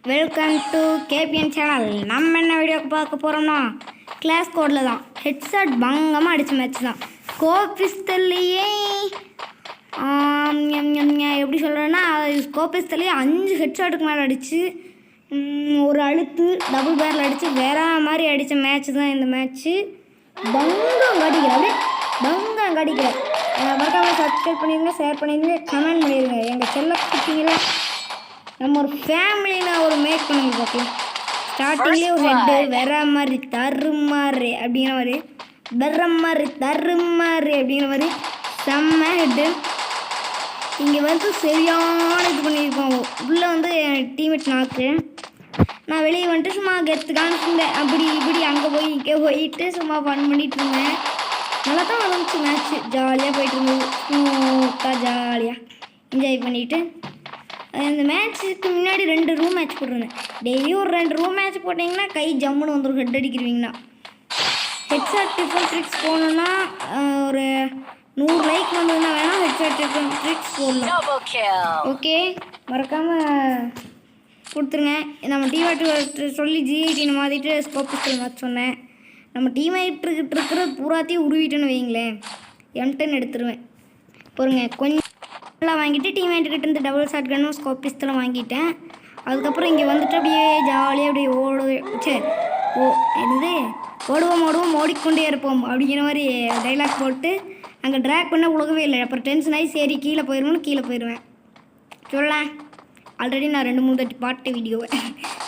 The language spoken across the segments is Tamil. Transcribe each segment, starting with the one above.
Welcome to KPN channel. நம்ம என்ன வீடியோக்கு பார்க்க போகிறோம்னா கிளாஸ் கோடில் தான் ஹெட்செட் பங்கமாக அடித்த மேட்ச் தான். ஸ்கோபிஸ்டல்லையே எப்படி சொல்கிறேன்னா ஸ்கோபிஸ்டல்லையே 5 ஹெட்ஷாட்டுக்கு மேலே அடித்து ஒரு அழுத்து டபுள் பேரில் அடித்து வேற மாதிரி அடித்த மேட்ச் தான் இந்த மேட்ச்சு. பங்கம் கடிக்கிற அப்படியே பங்கம் கடிக்கிற. மறக்காமல் சப்ஸ்கிரைப் பண்ணிடுங்க, ஷேர் பண்ணிடுங்க, கமெண்ட் பண்ணிடுங்க. எங்கள் செல்ல குட்டிங்களா நம்ம ஒரு ஃபேமிலியில் ஒரு மேக் பண்ணி பார்க்கலாம். ஸ்டார்டிங்லேயே ஒரு ஹெட்டு வேற மாதிரி தருமாறு அப்படிங்கிற மாதிரி தருமாறு அப்படிங்கிற மாதிரி செம்ம ஹெட்டு. இங்கே வந்து சரியான இது பண்ணியிருக்கோம். உள்ளே வந்து என் டீம்மேட் நாக்கு, நான் வெளியே வந்துட்டு சும்மா கெத்து காமிச்சிருந்தேன். அப்படி இப்படி அங்கே போய் இங்கே போயிட்டு சும்மா ஃபன் பண்ணிகிட்டு இருந்தேன். நல்லா தான் வந்துச்சு மேட்ச்சு. ஜாலியாக போயிட்டு இருந்தது. ஜாலியாக என்ஜாய் பண்ணிவிட்டு இந்த மேட்ச்சுக்கு முன்னாடி 2 ரூம் மேட்ச் போட்டிருந்தேன். டெய்லியும் ஒரு 2 ரூம் மேட்ச் போட்டிங்கன்னா கை ஜம்முன்னு வந்துடும். ஹெட் அடிக்கிறீங்கன்னா ஹெட்ஷாட் டிஃபன் ட்ரிக்ஸ் போகணுன்னா ஒரு 100 லைக் வந்ததுன்னா வேணால் ஹெட்ஷாட் டிஃபன் ட்ரிக்ஸ் போடலாம். ஓகே, மறக்காமல் கொடுத்துருங்க. நம்ம டீமேட்டு சொல்லி ஜிஐடின்னு மாற்றிட்டு ஸ்கோபிஸ்டல் மேட்ச் சொன்னேன். நம்ம டீமேட்டுக்கிட்ட இருக்கிற பூராத்தையும் உருவிட்டேன்னு வைங்களேன், M10 எடுத்துருவேன். பாருங்க, கொஞ்சம் வாங்கிட்டு டீமேட்டுக்கிட்ட இருந்து டபுள் ஷாட் கன்னும் ஸ்கோபிஸ்டலும் வாங்கிட்டேன். அதுக்கப்புறம் இங்கே வந்துட்டு அப்படியே ஜாலியாக அப்படியே என்னது ஓடுவோம் ஓடிக்கொண்டே இருப்போம் அப்படிங்கிற மாதிரி டைலாக் போட்டு அங்கே ட்ராக் பண்ண உலகவே இல்லை. அப்புறம் டென்ஷன் ஆகி சரி கீழே போயிடுவேன். சொல்லலாம், ஆல்ரெடி நான் 2-3 தாட்டி பாட்டு வீடியோவை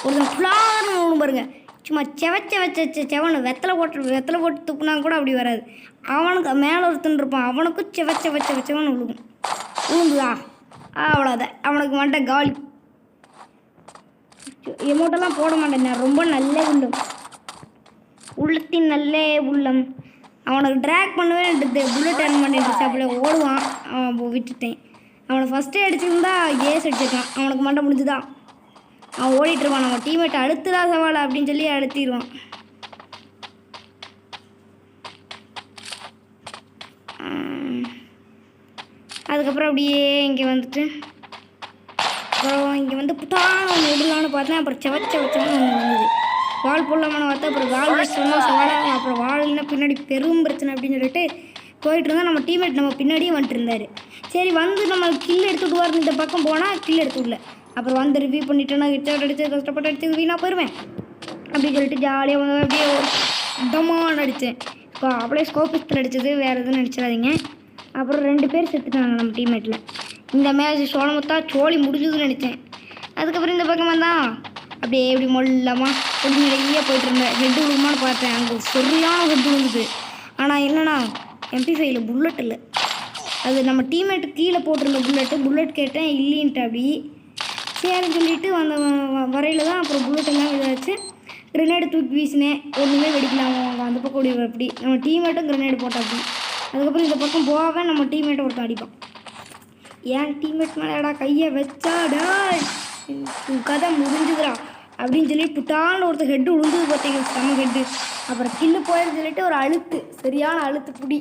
ஒரு ஃபுல்லாக பாருங்க. சும்மா செவன்னு வெத்தலை போட்டு துப்புனா கூட அப்படி வராது. அவனுக்கு மேலே ஒருத்தன் இருப்பான், அவனுக்கும் செவன்னு விழுங்குதா அவ்வளோதான். அவனுக்கு மட்டும் காலி. எமௌண்ட்டெல்லாம் போட மாட்டேன் நான், ரொம்ப நல்ல உள்ளத்தின் நல்ல உள்ளம். அவனுக்கு ட்ராக் பண்ணுவேன், புல்லட் ஏர்ன் பண்ணிட்டு அப்படியே ஓடுவான். அவன் விட்டுட்டேன். அவனை ஃபஸ்ட்டே அடிச்சிருந்தா ஏஸ் அடிச்சிருக்கான். அவனுக்கு மட்டும் முடிஞ்சுதான். அவன் ஓடிட்டுருவான். நம்ம டீமேட்டை அழுத்துடா சவாலை அப்படின்னு சொல்லி அழுத்திடுவான். அதுக்கப்புறம் அப்படியே இங்கே வந்துட்டு அப்புறம் இங்கே வந்து புட்டான விடலான்னு பார்த்தேன். அப்புறம் செவச்சவன்னு ஒன்று வந்தது. வால் போடலாமான்னு பார்த்தா அப்புறம் வால் வச்சோம்னா சவாலாக, அப்புறம் வால்னா பின்னாடி பெரும் பிரச்சனை அப்படின்னு சொல்லிட்டு போயிட்டு இருந்தால் நம்ம டீமேட் நம்ம பின்னாடியே வந்துட்டு இருந்தார். சரி வந்து நம்ம கில் எடுத்துகிட்டு வரணும். இந்த பக்கம் போனால் கில் எடுத்து விடல. அப்புறம் வந்து ரிவ்யூ பண்ணிட்டோன்னா ஹெட்ஷாட் அடித்து கஷ்டப்பட்டு அடித்து வீணாக போயிடுவேன் அப்படின்னு சொல்லிட்டு ஜாலியாக வந்து அப்படியே டமான் அடித்தேன். அப்படியே ஸ்கோபிஸ்டல் அடித்தது வேறு எதுவும் நினச்சிடாதீங்க. அப்புறம் 2 பேர் செத்துட்டாங்க நம்ம டீம்மேட்டில். இந்த மேட்ச் சோழமுத்தா சோழி முடிஞ்சதுன்னு நினச்சேன். அதுக்கப்புறம் இந்த பக்கம் வந்தான் அப்படியே எப்படி மொல்லமாக ஒரு நிறைய போயிட்டு இருந்தேன். ஹெட்டு விழுமான்னு பார்த்தேன். அங்கே சரியான ஹெட்டு விழுந்துது. ஆனால் என்னன்னா MP5 புல்லட் இல்லை. அது நம்ம டீம்மேட்டு கீழே போட்டிருந்த புல்லட் கேட்டேன், இல்லைன்ட்டு அப்படி சரின்னு சொல்லிட்டு அந்த வரையில் தான் அப்புறம் புல்லட் எல்லாம் இதாச்சு. கிரெனேடு தூக்கி வீசினேன், ஒன்றுமே வெடிக்கலாம். அந்த பக்கம் ஓடி அப்படி நம்ம டீம்மேட்டும் கிரெனேடு போட்டோம் அப்படி. அதுக்கப்புறம் இந்த பக்கம் போவேன், நம்ம டீம்மேட்டை ஒருத்தன் அடிப்பான். ஏன் டீம்மேட் மேலேடா கையை வச்சாடா கதை முடிஞ்சுதுடா அப்படின்னு சொல்லி புட்டான்னு ஒருத்தர் ஹெட்டு விழுந்தது பார்த்தீங்க, செம்ம ஹெட்டு. அப்புறம் கில்லு போயின்னு சொல்லிட்டு ஒரு அழுத்து, சரியான அழுத்து புடி,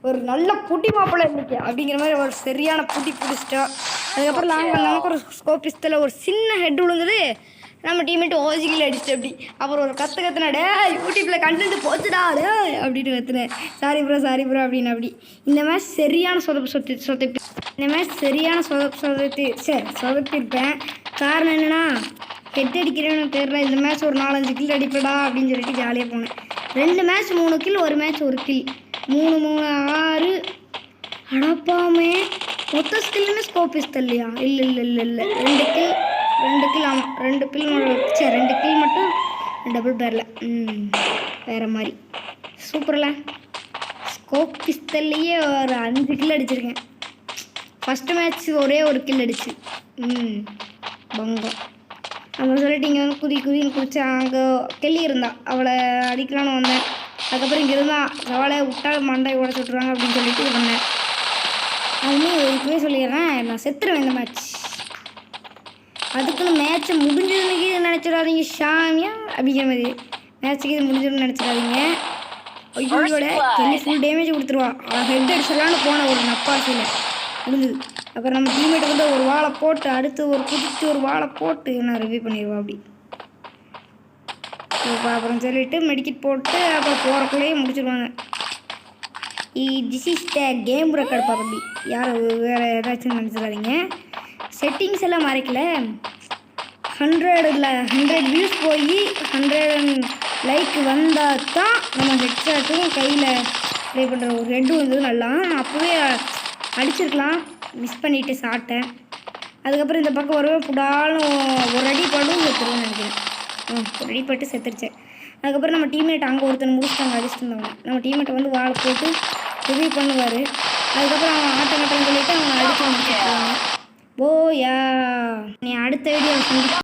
ஒரு நல்ல புட்டி மாப்பிள்ளை இருந்துச்சு அப்படிங்கிற மாதிரி ஒரு சரியான புட்டி பிடிச்சிட்டோம். அதுக்கப்புறம் நமக்கு ஒரு ஸ்கோபிஸ்டலில் ஒரு சின்ன ஹெட் விழுந்தது. நம்ம டீமேட்டு ஓஜிக்கில் அடிச்சுட்டு அப்படி. அப்புறம் ஒரு கத்துனா டே யூடியூப்பில் கண்டென்ட் போச்சுடா டே அப்படின்னு கத்துனேன். சாரி ப்ரோ அப்படின்னு அப்படி. இந்த மேட்ச் சரியான சொதப்பிருப்பேன். காரணம் என்னென்னா ஹெட் அடிக்கிறேன்னு தெரியல. இந்த மேட்ச் ஒரு 4-5 கில் அடிப்படா அப்படின்னு சொல்லிட்டு ஜாலியாக போனேன். 2 மேட்ச் 3 கில், ஒரு மேட்ச் 1 கில், 3 6 அடப்பாமே மொத்த ஸ்கில்லுமே ஸ்கோபிஸ்டல் இல்லையா? இல்லை 2 கில் ஆமாம், 2 கில் மட்டும் டபுள் பேரில் வேறு மாதிரி சூப்பரில். ஸ்கோபிஸ்டல்லையே ஒரு 5 கில் அடிச்சிருக்கேன். ஃபஸ்ட்டு மேட்ச் ஒரே ஒரு கில் அடிச்சு பங்கம். நம்ம சொல்லிட்டு இங்கே வந்து குதின்னு குதிச்சேன். அங்கே கெல்லி இருந்தா, அவளை அடிக்கலான்னு வந்தேன். அதுக்கப்புறம் இங்கே இருந்தால் சவாலை விட்டால் மண்டை உடச்சி விட்ருவாங்க அப்படின்னு சொல்லிட்டு வந்தேன். அதுலேயும் இதுவே சொல்லிடுறேன், நான் செத்துருவேன் இந்த மேட்ச். அதுக்குன்னு மேட்ச்சை முடிஞ்சதுன்னு நினச்சிடாதீங்க ஷாமியா அப்படிங்கிற மாதிரி. மேட்ச்சுக்கு இது முடிஞ்சதுன்னு நினச்சிடாதீங்க. ஐயோட கெல்லி ஃபுல் டேமேஜ் கொடுத்துருவா. ஹெட் அடிச்சிடலான்னு போன ஒரு நப்பாசியில் முடிஞ்சுது. அப்புறம் நம்ம டீம்மேட் வந்து ஒரு வாழை போட்டு அடுத்து ஒரு குதிச்சு ஒரு வாழை போட்டு நான் ரிவ்யூ பண்ணிடுவேன் அப்படி. அப்புறம் சொல்லிவிட்டு மெடிக்கெட் போட்டு அப்புறம் போகிறக்குள்ளேயே முடிச்சிடுவாங்க. This is the game record PUBG. யாரும் வேறு ஏதாச்சும் நினச்சிடாதீங்க. செட்டிங்ஸ் எல்லாம் மறைக்கல. 100 வியூஸ் போய் 100 லைக் வந்தால் தான் நம்ம ஹெட்ஷாட்டும் கையில் ப்ளே பண்ணுற ஒரு ரெண்டும் வந்து நல்லா அப்போவே அடிச்சிருக்கலாம். மிஸ் பண்ணிவிட்டு சாப்பிட்டேன். அதுக்கப்புறம் இந்த பக்கம் வருவேன் புடாலும் ஒரு அடி படும் செத்துருவேன்னு நினைக்கிறேன். ஒரு அடி பட்டு செத்துருச்சேன். அதுக்கப்புறம் நம்ம டீம்மேட் அங்கே ஒருத்தர் முடிச்சுட்டாங்க அடிச்சுட்டு இருந்தவங்க. நம்ம டீம்மேட்டை வந்து வாழை போட்டு ரிவ்யூ பண்ணுவார். அதுக்கப்புறம் அவன் ஆட்டங்கட்டன்னு சொல்லிவிட்டு அவங்க அடித்து முடிச்சுருக்காங்க. போயா நீ அடுத்த வீடியோ